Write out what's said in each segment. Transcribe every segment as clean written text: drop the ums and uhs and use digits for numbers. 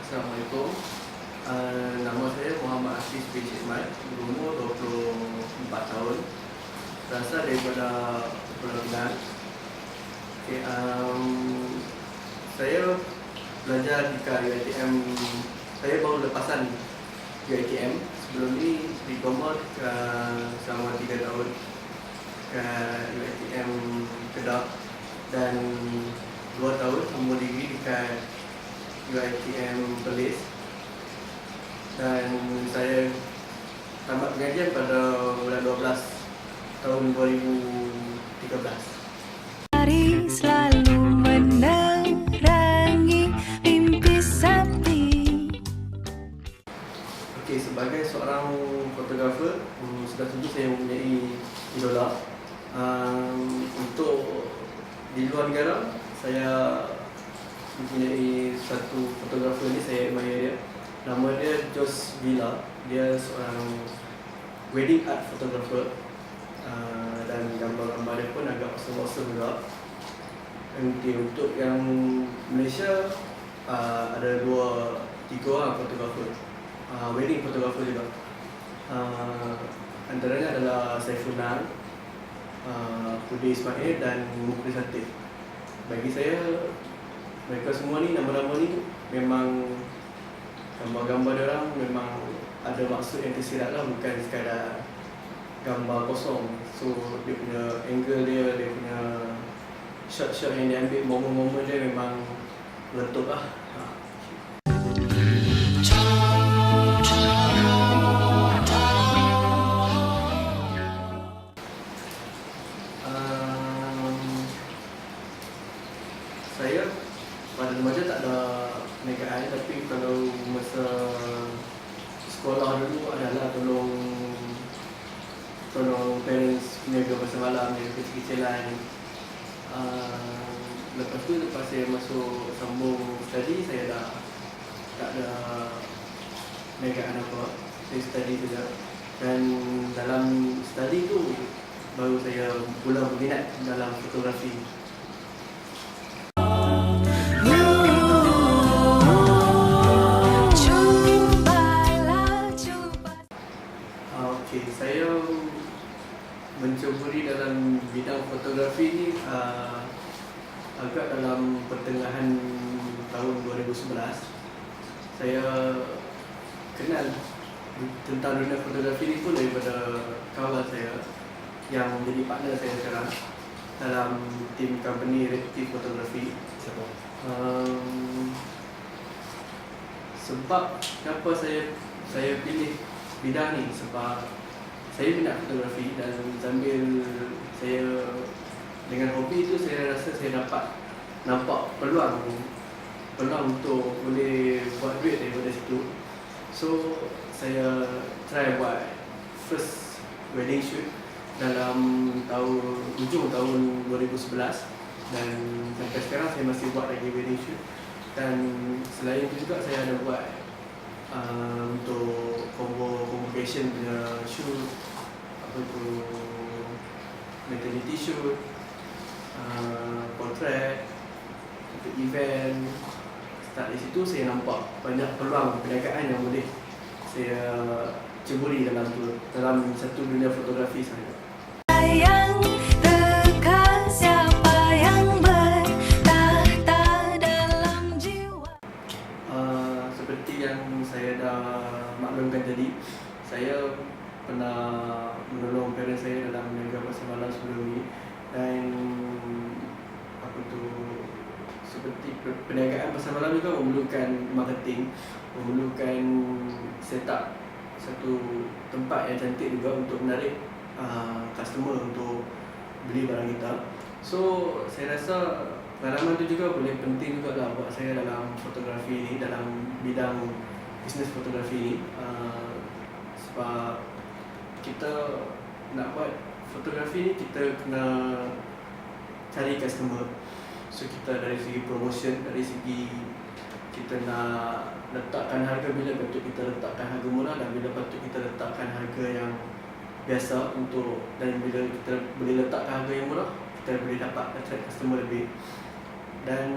Assalamualaikum. Nama saya Muhammad Hafiz bin Syedman, berumur 24 tahun, berasal daripada Pulau Pinang. Okay, saya belajar di UiTM. Saya baru lepasan UiTM. Sebelum ni diploma selama 3 tahun ke UiTM Kedah dan 2 tahun umur degree dekat UiTM Perlis, dan saya tamat pengajian pada bulan 12 tahun 2013. Hari selalu menerangi mimpi sakti. Okey, sebagai seorang fotografer, sudah tentu saya mempunyai idola. Untuk di luar negara, saya mempunyai satu fotografer ni, saya admire dia. Nama dia Jos Villa. Dia seorang wedding art photographer, dan gambar-gambar dia pun agak awesome juga. Okay, untuk yang Malaysia, ada 3 orang fotografer, wedding photographer juga. Antaranya adalah Saifunan, Pudi Ismail dan Mukri Satib. Bagi saya, mereka semua ni, nama-nama ni memang gambar-gambar dia orang memang ada maksud yang tersirat lah, bukan sekadar gambar kosong. So dia punya angle dia punya shot-shot yang dia ambil, momen-momen dia memang meletup lah. Saya pada remaja tak ada perniagaan, tapi kalau masa sekolah dulu adalah tolong parents peniaga pasar malam, dia kecil-kecilan. Lepas saya masuk sambung study, saya dah tak ada perniagaan apa, saya study saja. Dan dalam study tu baru saya mula berminat dalam fotografi. Saya menceburi dalam bidang fotografi ni agak dalam pertengahan tahun 2011. Saya kenal tentang dunia fotografi ni pun daripada kawan saya yang menjadi partner saya sekarang dalam tim company Reactive Photography. Sebab kenapa saya pilih bidang ni, sebab saya minat fotografi, dan sambil saya dengan hobi itu, saya rasa saya dapat nampak peluang untuk boleh buat duit daripada situ. So saya try buat first wedding shoot dalam ujung tahun 2011, dan sampai sekarang saya masih buat lagi wedding shoot. Dan selain itu juga saya ada buat untuk convocation punya shoot, maternity shoot, portrait, untuk event. Start di situ saya nampak banyak peluang perniagaan yang boleh saya ceburi dalam satu dunia fotografi saya. Sayang dekat siapa yang bertahta dalam jiwa. Seperti yang saya dah maklumkan tadi, saya pernah menolong parents saya dalam meniaga pasar malam sebelum ni, dan seperti perniagaan pasar malam juga memerlukan marketing, memerlukan setup satu tempat yang cantik juga untuk menarik customer untuk beli barang kita. So saya rasa pengalaman tu juga boleh penting juga lah buat saya dalam fotografi ni, dalam bidang bisnes fotografi ni. Sebab kita nak buat fotografi ni, kita kena cari customer. So kita dari segi promotion, dari segi kita nak letakkan harga, bila patut kita letakkan harga murah, dan bila patut kita letakkan harga yang biasa dan bila kita boleh letakkan harga yang murah, kita boleh dapat attract customer lebih. Dan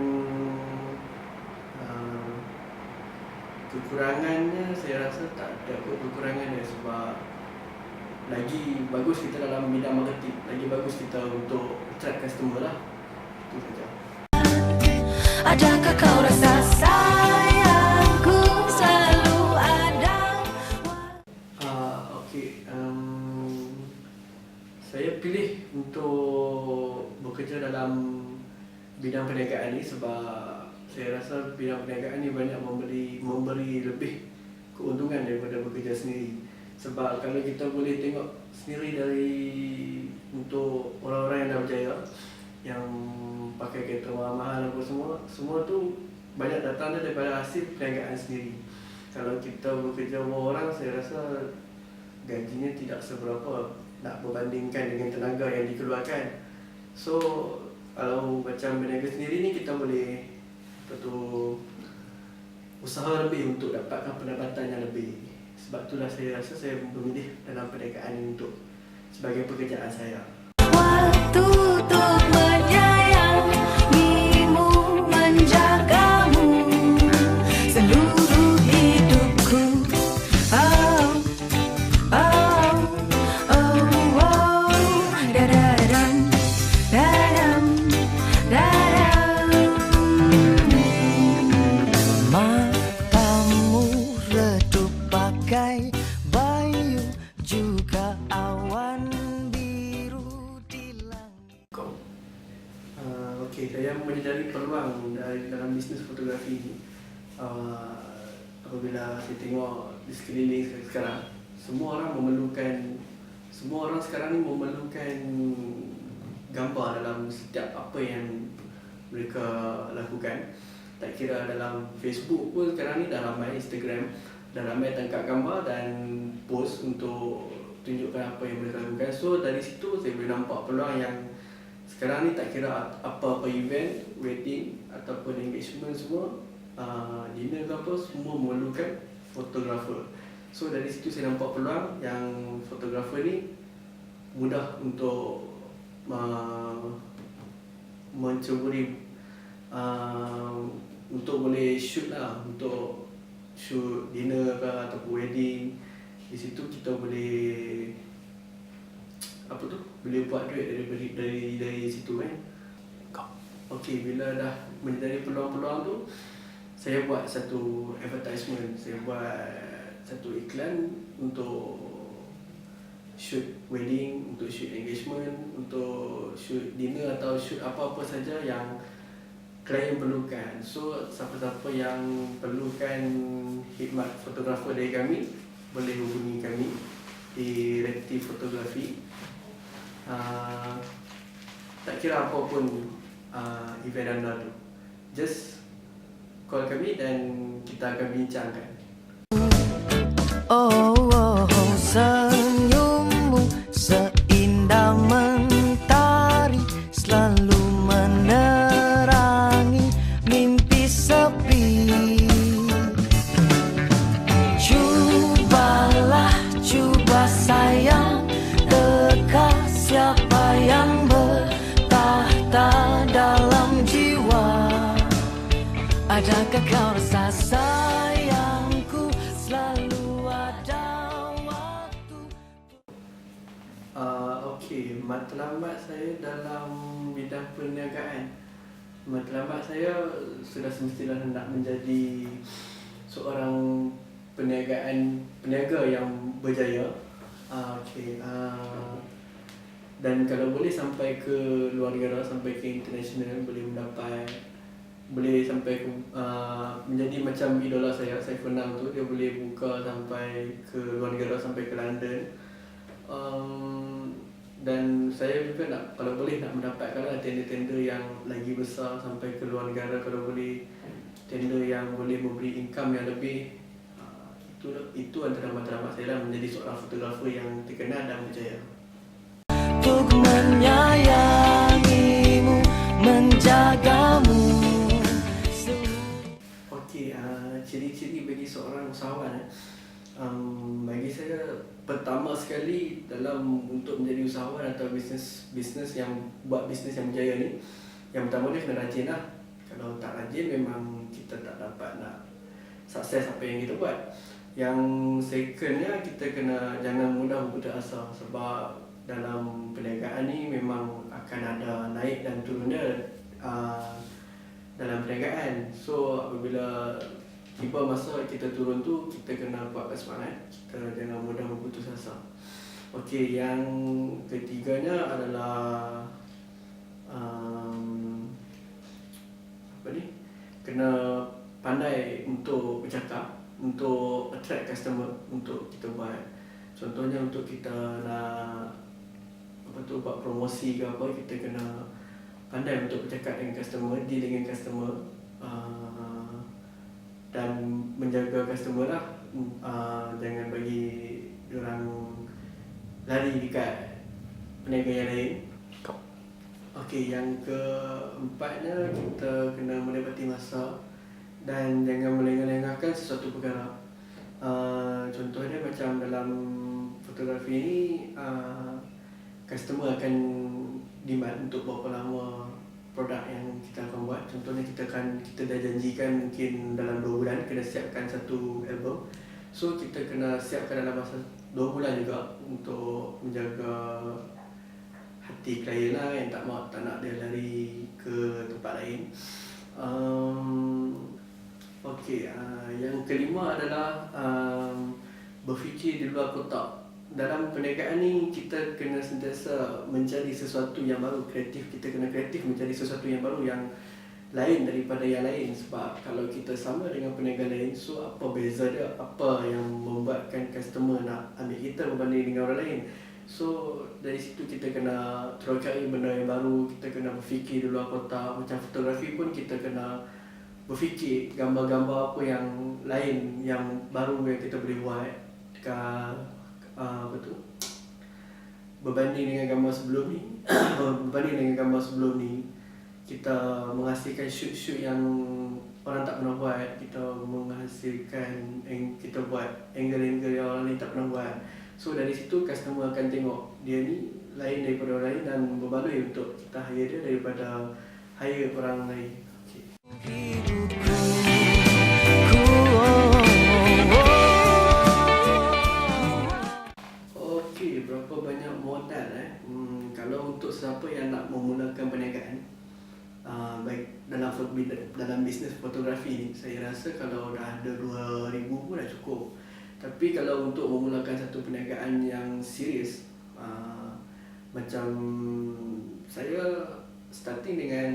kekurangannya saya rasa tak ada kot kekurangannya, sebab lagi bagus kita dalam bidang marketing, lagi bagus kita untuk attract customer lah. Itu saja. Adakah kau rasa sayangku selalu ada? Saya pilih untuk bekerja dalam bidang perniagaan ni sebab saya rasa bidang perniagaan ni banyak memberi lebih keuntungan daripada bekerja sendiri. Sebab kalau kita boleh tengok sendiri dari untuk orang-orang yang dah berjaya, yang pakai kereta mahal-mahal apa semua tu banyak datang daripada hasil perniagaan sendiri. Kalau kita bekerja sama orang, saya rasa gajinya tidak seberapa nak berbandingkan dengan tenaga yang dikeluarkan. So kalau macam berniaga sendiri ni, kita boleh usaha lebih untuk dapatkan pendapatan yang lebih. Sebab itulah saya rasa saya memilih dalam perniagaan ini untuk sebagai pekerjaan saya. Waktu untuk menyayangimu, menjagamu seluruh hidupku. Oh, oh, oh, oh. Dadadam, dadam, dadam. Matamu redup bagai bayu, juga awan biru di langit. Okey, saya menyedari peluang dalam bisnes fotografi ini. Apabila saya tengok di sekeliling saya sekarang, semua orang sekarang ni memerlukan gambar dalam setiap apa yang mereka lakukan. Tak kira dalam Facebook pun sekarang ni dah ramai, Instagram dah ramai tangkap gambar dan post untuk tunjukkan apa yang mereka lakukan. So dari situ saya boleh nampak peluang yang sekarang ni tak kira apa-apa event, wedding ataupun engagement semua, dinner ke apa, semua memerlukan fotografer. So dari situ saya nampak peluang yang fotografer ni mudah untuk menceburi untuk boleh shoot lah, untuk shoot dinner ke ataupun wedding. Di situ kita boleh boleh buat duit dari situ kan. Okey, bila dah menyedari peluang-peluang tu, saya buat satu advertisement, saya buat satu iklan untuk shoot wedding, untuk shoot engagement, untuk shoot dinner atau shoot apa-apa saja yang klien perlukan. So siapa-siapa yang perlukan khidmat fotografer dari kami boleh hubungi kami di Retif Fotografi. Tak kira apa pun event anda tu, just call kami dan kita akan bincangkan. Oh, oh, oh, senyummu seindah mentari, selalu menerangi mimpi sepi. Cuba sayang, teka siapa yang bertahta dalam jiwa. Adakah kau rasa sayangku selalu ada waktu? Okey, matlamat saya dalam bidang perniagaan. Matlamat saya sudah semestinya hendak menjadi seorang peniaga yang berjaya. Dan kalau boleh sampai ke luar negara, sampai ke international, boleh sampai ke menjadi macam idola saya Saifunang tu, dia boleh buka sampai ke luar negara, sampai ke London. Dan saya juga kalau boleh nak mendapatkan tender-tender yang lagi besar sampai ke luar negara, kalau boleh tender yang boleh memberi income yang lebih. Itu antara matlamat saya lah, menjadi seorang fotografer yang terkenal dan berjaya. Untuk menyayangimu, menjagamu. Okey, ciri-ciri bagi seorang usahawan. Bagi saya, pertama sekali dalam untuk menjadi usahawan atau bisnes yang berjaya ni, yang pertama dia kena rajin lah. Kalau tak rajin, memang kita tak dapat nak sukses apa yang kita buat. Yang secondnya, kita kena jangan mudah berputus asa, sebab dalam perniagaan ni memang akan ada naik dan turunnya dalam perniagaan. So apabila tiba masa kita turun tu, kita kena kuatkan semangat, kita jangan mudah berputus asa. Okey, yang ketiganya adalah kena pandai untuk bercakap, untuk attract customer untuk kita buat. Contohnya untuk kita nak buat promosi ke apa, kita kena pandai untuk bercakap dengan customer, deal dengan customer, dan menjaga customer lah. Jangan bagi diorang lari dekat peniaga yang lain. Okey, yang keempatnya, kita kena menepati masa dan jangan melengah-lengahkan sesuatu perkara. Contohnya macam dalam fotografi ni, customer akan demand untuk berapa lama produk yang kita akan buat. Contohnya kita dah janjikan mungkin dalam 2 bulan kena siapkan satu album. So kita kena siapkan dalam masa 2 bulan juga untuk menjaga hati klien lah, yang tak nak dia lari ke tempat lain. Okey, yang kelima adalah berfikir di luar kotak. Dalam perniagaan ni, kita kena sentiasa mencari sesuatu yang baru, kreatif. Kita kena kreatif mencari sesuatu yang baru, yang lain daripada yang lain. Sebab kalau kita sama dengan peniaga lain, so apa beza dia? Apa yang membuatkan customer nak ambil kita berbanding dengan orang lain? So dari situ kita kena cari benda yang baru, kita kena berfikir di luar kotak. Macam fotografi pun kita kena berfikir gambar-gambar apa yang lain, yang baru yang kita boleh buat dekat berbanding dengan gambar sebelum ni. Berbanding dengan gambar sebelum ni, kita menghasilkan shoot-shoot yang orang tak pernah buat. Kita menghasilkan kita buat angle-angle yang orang lain tak pernah buat. So dari situ customer akan tengok dia ni lain daripada orang lain dan berbaloi untuk kita hire dia daripada hire orang lain. Okey, berapa banyak modal kalau untuk siapa yang nak memulakan perniagaan, baik dalam bisnes fotografi ni, saya rasa kalau dah ada 2,000 pun dah cukup. Tapi kalau untuk memulakan satu perniagaan yang serius, macam saya starting dengan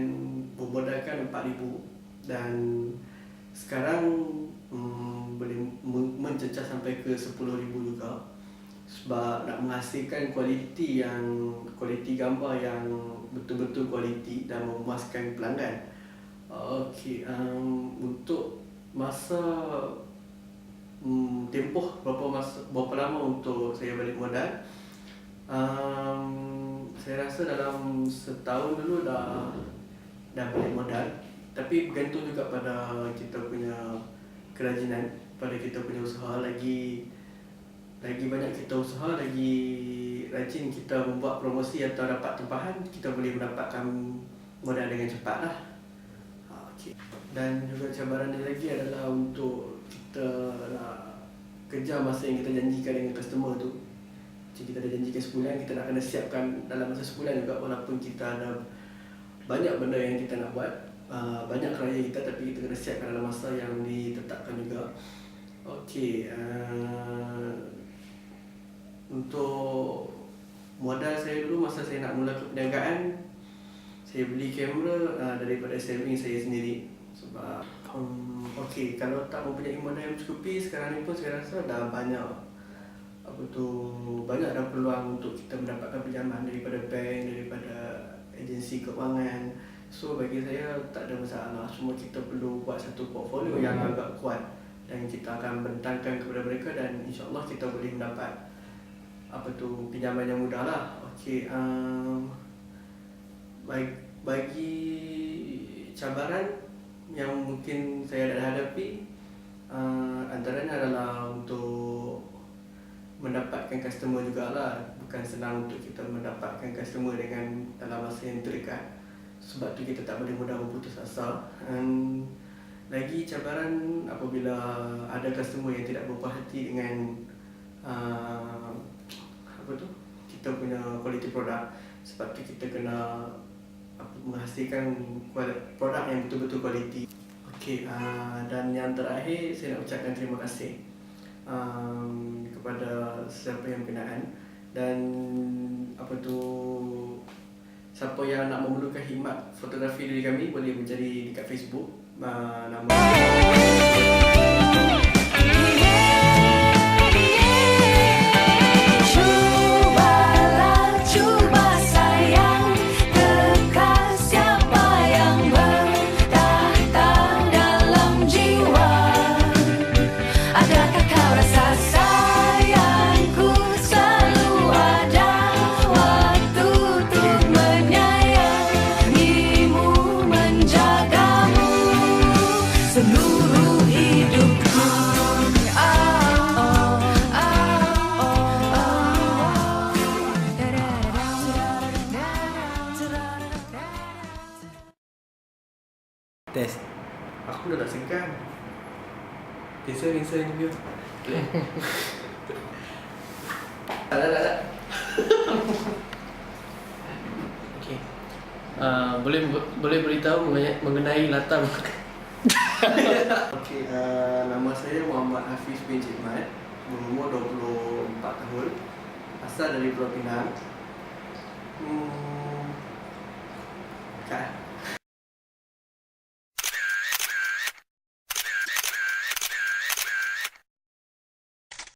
bermodalkan 4,000 dan sekarang boleh mencecah sampai ke 10,000 juga. Sebab nak menghasilkan kualiti gambar yang betul-betul kualiti dan memuaskan pelanggan. Okey, untuk masa tempoh berapa lama untuk saya balik modal, saya rasa dalam setahun dulu dah balik modal. Tapi bergantung juga pada kita punya kerajinan, pada kita punya usaha. Lagi banyak kita usaha, lagi rajin kita membuat promosi atau dapat tempahan, kita boleh mendapatkan modal dengan cepat lah. Okay. Dan juga cabaran dia lagi adalah untuk kita nak kejar masa yang kita janjikan dengan customer tu. Macam kita dah janjikan sebulan, kita nak kena siapkan dalam masa sebulan juga. Walaupun kita ada banyak benda yang kita nak buat, banyak kerja kita, tapi kita kena siapkan dalam masa yang ditetapkan juga. Okey, untuk modal saya dulu masa saya nak mula ke perniagaan, saya beli kamera daripada saving saya sendiri. Sebab okey, kalau tak mempunyai modal yang mencukupi, sekarang ni pun saya rasa dah banyak dah peluang untuk kita mendapatkan pinjaman daripada bank, daripada agensi keuangan. So bagi saya tak ada masalah, cuma kita perlu buat satu portfolio yang agak kuat dan kita akan bentangkan kepada mereka, dan insya-Allah kita boleh mendapat pinjaman yang mudah lah. Okey, bagi cabaran yang mungkin saya dah hadapi, antaranya adalah untuk mendapatkan customer jugalah. Bukan senang untuk kita mendapatkan customer dalam masa yang terdekat. Sebab tu kita tak boleh mudah berputus asa. Lagi cabaran apabila ada customer yang tidak berpuas hati dengan kita punya quality produk. Sebab tu kita kena menghasilkan produk yang betul-betul kualiti. Okey, dan yang terakhir saya nak ucapkan terima kasih kepada sesiapa yang berkenaan, dan siapa yang nak memerlukan khidmat fotografi dari kami boleh mencari dekat Facebook, nama seluruh hidupku. Test. aku dah tak segan. Cancel interview. Tak. Okey. Boleh beritahu mengenai latar Okey, nama saya Muhammad Hafiz bin Cik Mat, berumur 24 tahun, asal dari Pulau Pinang.